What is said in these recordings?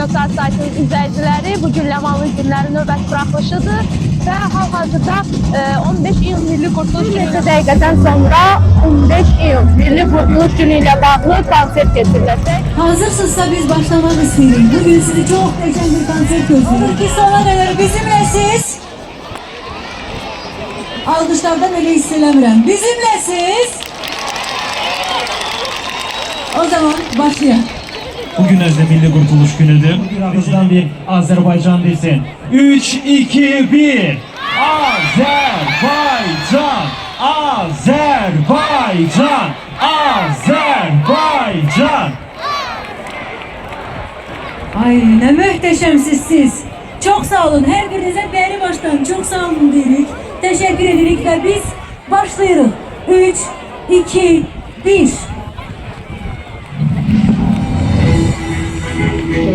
Azər.az saytının izləyiciləri, bu gün Ləmanlı günlərin növbəti buraxılışıdır və hal-hazırda 15 iyun Milli Qurtuluş neçə dəqiqədən sonra 15 iyun Milli Qurtuluş günü ilə bağlı konsert keçiriləcək. Hazırsınızsa biz başlamak istedik. Bugün sizi çok heyecan bir konsert gözlüyoruz. Ki sona kadar bizimlesiz. Alkışlardan öyle hissedemirəm. Bizimlesiz. O zaman başlayalım. Bugün özde Milli Kurtuluş Günü'dür. Birazdan bir Azerbaycan desin. 3, 2, 1. Azerbaycan, Azerbaycan, Azerbaycan. Ay ne muhteşemsiz siz. Çok sağ olun. Her birinize beri baştan çok sağ olun dedik. Teşekkür ederik ve biz başlayalım. 3, 2, 1.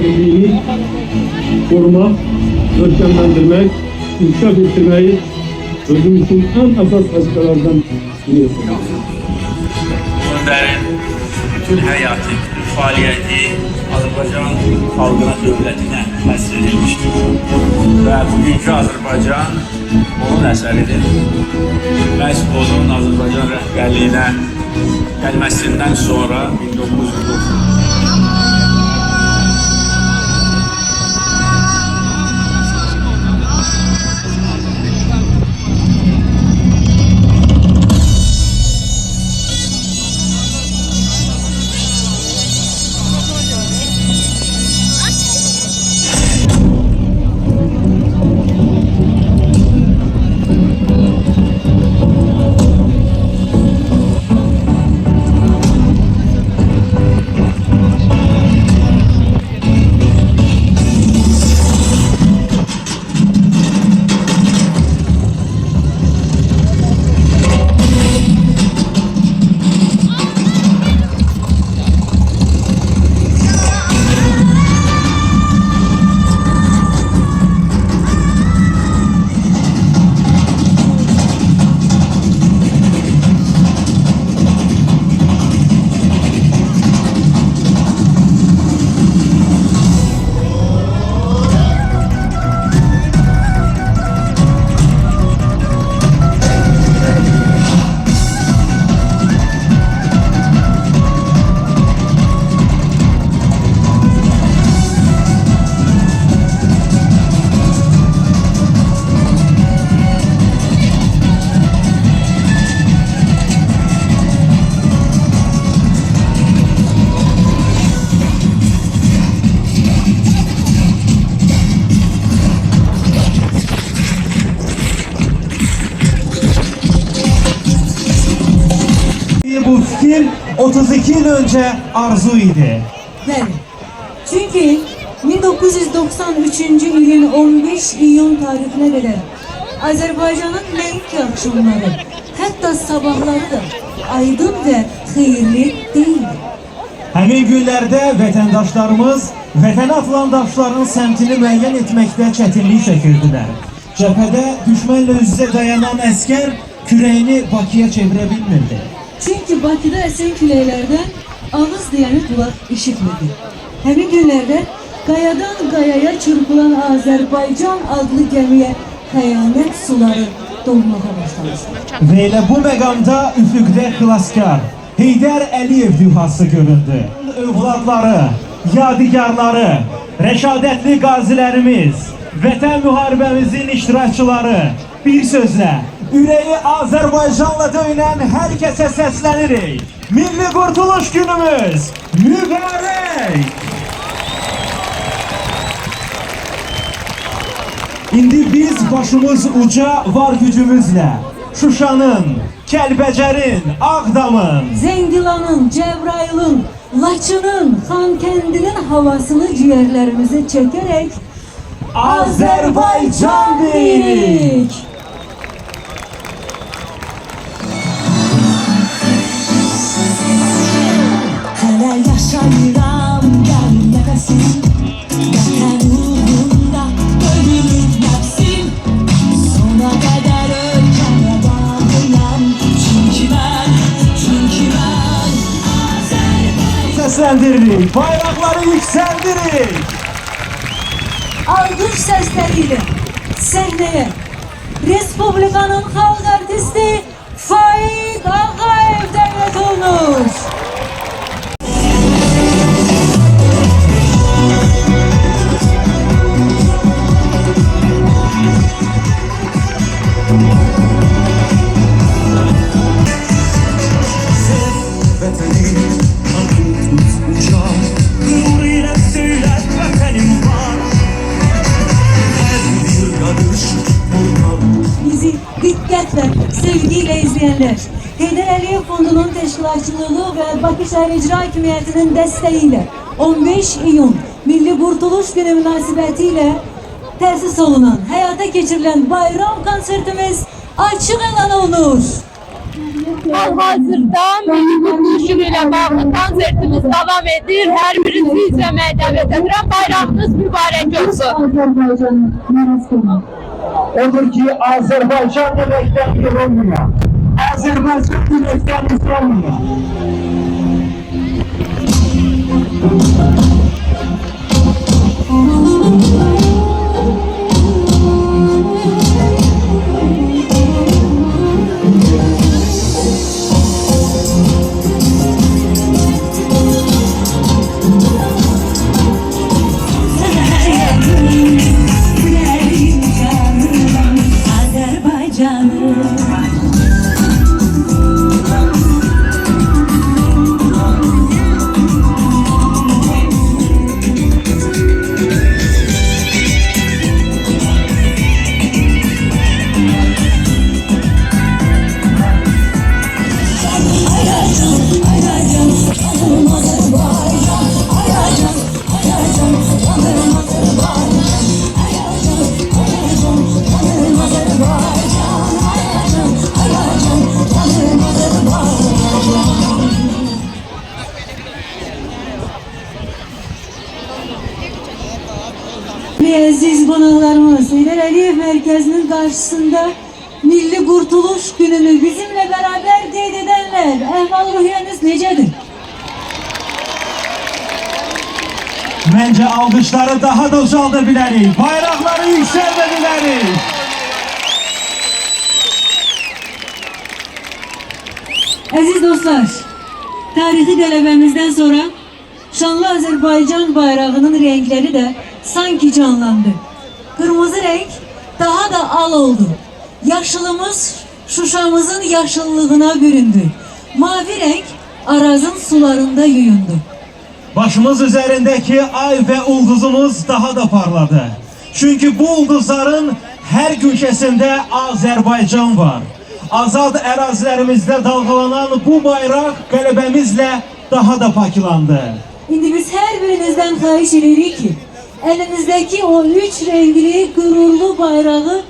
Birliğini korumak, ölçemlendirmek, inkişaf ettirmeyi özümüzün en asas vazifelerden biridir. Önderin bütün hayatı, bütün faaliyeti Azerbaycan xalqına, dövlətinə həsr edilmişdir. Və bugünkü Azərbaycan onun əsəridir. Məhz onun Azərbaycan rəhbərliyinə gəlməsindən sonra 1990 Bu fikir 32 yıl önce arzu idi. Evet. Çünkü 1993 yılın 15 iyun tarihine kadar Azerbaycan'ın neyinki akşamları, hatta sabahları da aydın ve hayırlı değildi. Həmin günlərdə vətəndaşlarımız vətənə atılan daşların səmtini müəyyən etməkdə çətinlik çəkirdilər. Cəbhədə düşmənlə üz-üzə dayanan əskər kürəyini Bakıya çevirə bilmirdi. Çünkü Bakı'da esen küleylerden ağız diyeni kulak işitmedi. Hemin günlerde kayadan kayaya çırpılan Azerbaycan adlı gemiye kıyamet suları dolmağa başlamıştı. Və elə bu məqamda üfüqdə xilaskar Heydər Əliyev dühası göründü. Övladları, yadigarları, rəşadətli qazilərimiz, vətən müharibəmizin iştirakçıları, bir sözlə ürəyi Azərbaycanla döyünən hər kəsə səslənirik. Milli Qurtuluş Günümüz mübarək! İndi biz başımız uca var gücümüzlə Şuşanın, Kəlbəcərin, Ağdamın, Zengilan'ın, Cəbrayıl'ın, Laçının, Xankəndinin havasını ciğerlerimize çekerek Azerbaycan deyirik. Hələ yaşayıram mənim nəfəsim, vətən uğrunda ölürüm nəfsim. Sona qədər ölkəmə bağlıyam, çünki mən Azərbaycan. səsləndirin, bayraqları yüksəldirin. alkış sesleriyle sahneye Respublikanın halk artisti Faik Ağayev davet olunur. Bizi dikkatle, sevgiyle izleyenler, Heydər Əliyev Fondunun təşkilatçılığı ve Bakı Şəhər İcra Hakimiyyətinin dəstəyiyle 15 iyun Milli Qurtuluş Günü münasibətilə təsis olunan, həyata keçirilən bayram konsertimiz açıq elan olunur. Hal-hazırda Milli Qurtuluş Günü ilə bağlı konsertimiz davam edir. Hər birinizi izləməyə dəvət edirəm. Bayramınız mübarək olsun. Odur ki Azerbaycan demekten yorulmuyor. Azerbaycan demekten yorulmuyor. Aziz qonaqlarımız, Heydər Əliyev Mərkəzinin qarşısında Milli Qurtuluş Gününü bizimle beraber qeyd edənlər, əhval-ruhiyyəniz necədir? Bence alkışları daha da ucaltabiliriz. Bayrakları yükseltebiliriz. Əziz dostlar, tarixi qələbəmizdən sonra şanlı Azərbaycan bayrağının renkleri de sanki canlandı. Kırmızı renk daha da al oldu. Yaşılımız Şuşamızın yaşıllığına büründü. Mavi renk Arazın sularında yuyundu. Başımız üzerindeki ay ve ulduzumuz daha da parladı. Çünkü bu ulduzların her köşesinde Azerbaycan var. Azad ərazilərimizdə dalgalanan bu bayrak qələbəmizlə daha da paklandı. Şimdi biz her birinizden xahiş edirik ki, elinizdeki o 3 renkli gururlu bayrağı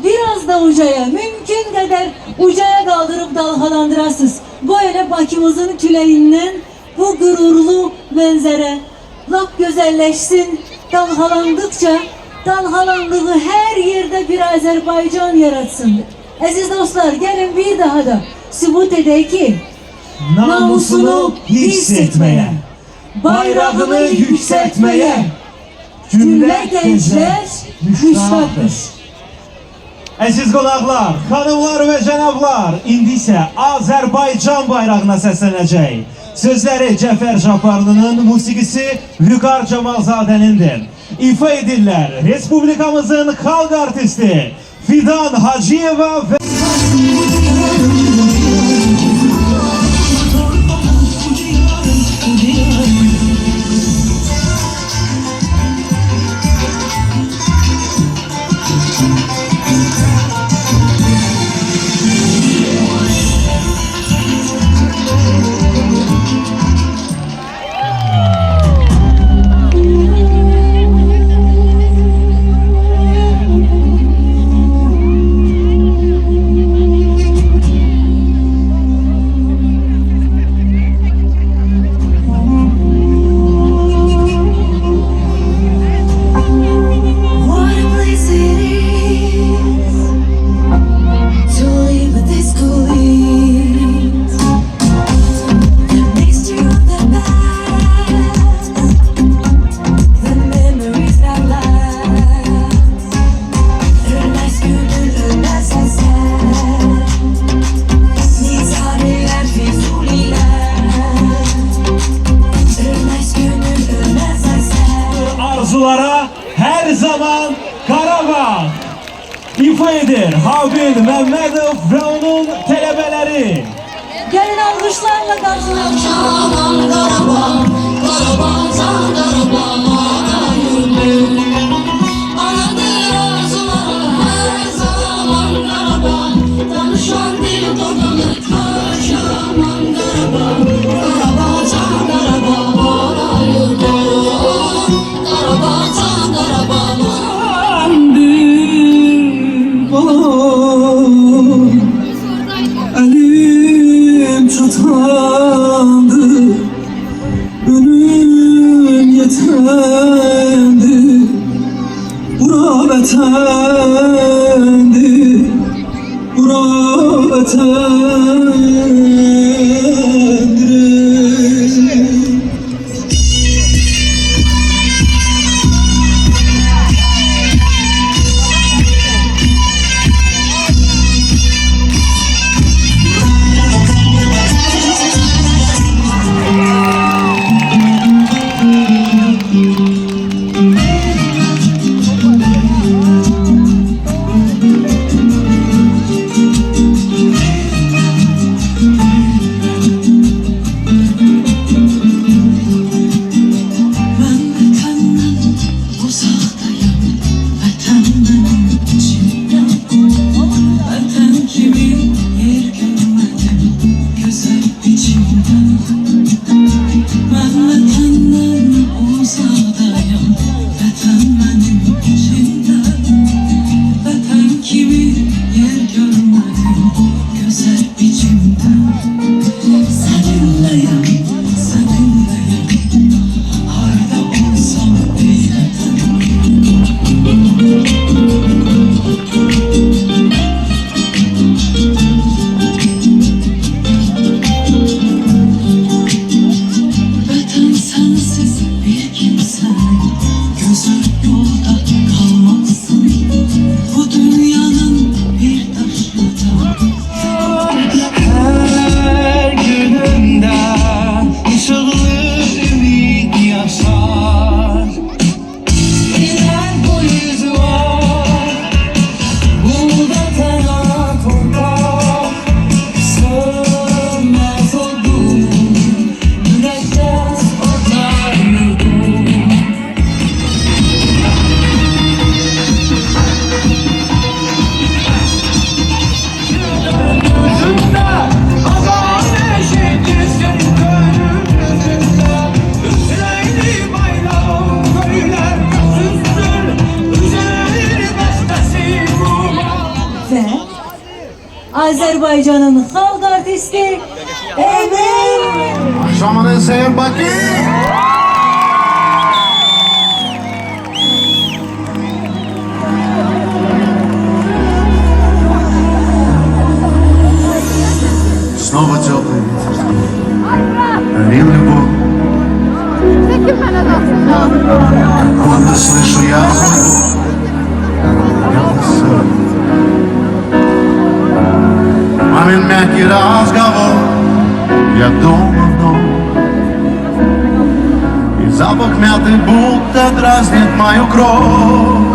biraz da ucaya, mümkün kadar ucaya kaldırıp dalgalandırasınız. Böyle Bakımızın küleyinden bu gururlu mənzərə lap güzelleşsin. Dalgalandıkça dalgalandığı her yerde bir Azerbaycan yaratsın. Aziz dostlar, gelin bir daha da sübut edək ki, Namusunu hissetmeye, bayrağını yükseltmeye cümlə gənclər müştaqdır. Əziz qonaqlar, xanımlar və cənablar, indi isə Azərbaycan bayrağına səslənəcək. Sözləri Cəfər Cabbarlının, musiqisi Vüqar Camalzadənindir. İfa edirlər Respublikamızın xalq artisti Fidan Hacıyeva və Habil Məmmədov və onun tələbələri. Gəlin alqışlarla qarşılayın. Aman Qarabağ, Qarabağ, can Qarabağ, ana yurdum. Anadır arzuları her zaman Qarabağ. Danışan dil doğanır taş, aman Qarabağ. Qarabağ, can Qarabağ, ana yurdum. Qarabağ, can Qarabağ, Elim çatandı, ölüm yetendi, bura betendi, bura betendir. Azərbaycanın xalq artisti Emel. Akşamınız xeyir Bakı. Снова теплый ветер, лил любовь. Когда слышу я звук, мамин мягкий разговор, я дома вновь. И запах мяты будто дразнит мою кровь.